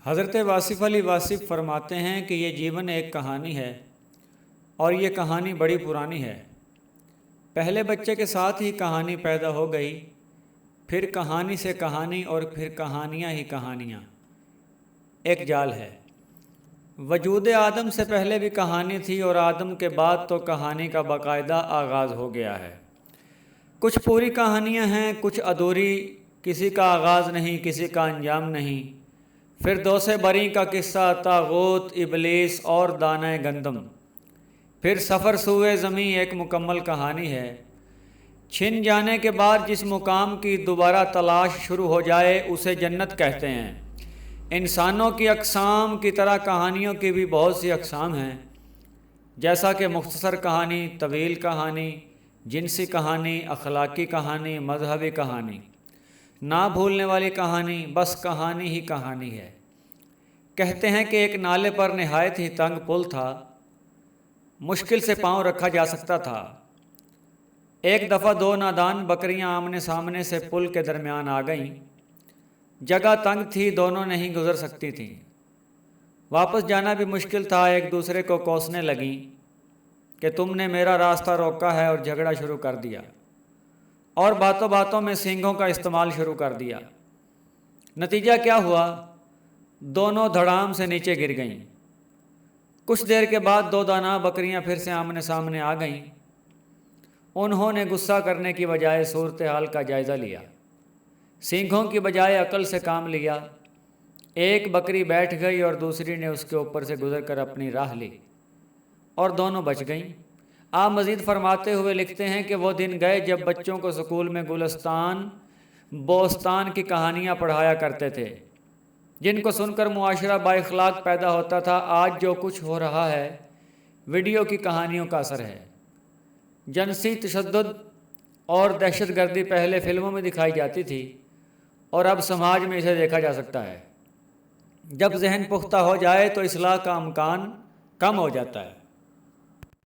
حضرت واصف علی واصف فرماتے ہیں کہ یہ جیون ایک کہانی ہے اور یہ کہانی بڑی پرانی ہے۔ پہلے بچے کے ساتھ ہی کہانی پیدا ہو گئی، پھر کہانی سے کہانی اور پھر کہانیاں ہی کہانیاں، ایک جال ہے۔ وجود آدم سے پہلے بھی کہانی تھی اور آدم کے بعد تو کہانی کا باقاعدہ آغاز ہو گیا ہے۔ کچھ پوری کہانیاں ہیں، کچھ ادھوری، کسی کا آغاز نہیں، کسی کا انجام نہیں۔ فردوس بری کا قصہ، طاغوت، ابلیس اور دانہ گندم۔ پھر سفر سوئے زمیں ایک مکمل کہانی ہے۔ چھن جانے کے بعد جس مقام کی دوبارہ تلاش شروع ہو جائے اسے جنت کہتے ہیں۔ انسانوں کی اقسام کی طرح کہانیوں کی بھی بہت سی اقسام ہیں، جیسا کہ مختصر کہانی، طویل کہانی، جنسی کہانی، اخلاقی کہانی، مذہبی کہانی، نہ بھولنے والی کہانی، بس کہانی ہی کہانی ہے۔ کہتے ہیں کہ ایک نالے پر نہایت ہی تنگ پل تھا، مشکل سے پاؤں رکھا جا سکتا تھا۔ ایک دفعہ دو نادان بکریاں آمنے سامنے سے پل کے درمیان آ گئیں۔ جگہ تنگ تھی، دونوں نہیں گزر سکتی تھیں۔ واپس جانا بھی مشکل تھا، ایک دوسرے کو کوسنے لگیں کہ تم نے میرا راستہ روکا ہے، اور جھگڑا شروع کر دیا اور باتوں باتوں میں سینگوں کا استعمال شروع کر دیا۔ نتیجہ کیا ہوا؟ دونوں دھڑام سے نیچے گر گئیں۔ کچھ دیر کے بعد دو دانا بکریاں پھر سے آمنے سامنے آ گئیں۔ انہوں نے غصہ کرنے کی بجائے صورتحال کا جائزہ لیا، سینگوں کی بجائے عقل سے کام لیا۔ ایک بکری بیٹھ گئی اور دوسری نے اس کے اوپر سے گزر کر اپنی راہ لی اور دونوں بچ گئیں۔ آپ مزید فرماتے ہوئے لکھتے ہیں کہ وہ دن گئے جب بچوں کو سکول میں گلستان بوستان کی کہانیاں پڑھایا کرتے تھے، جن کو سن کر معاشرہ با اخلاق پیدا ہوتا تھا۔ آج جو کچھ ہو رہا ہے ویڈیو کی کہانیوں کا اثر ہے۔ جنسی تشدد اور دہشت گردی پہلے فلموں میں دکھائی جاتی تھی اور اب سماج میں اسے دیکھا جا سکتا ہے۔ جب ذہن پختہ ہو جائے تو اصلاح کا امکان کم ہو جاتا ہے۔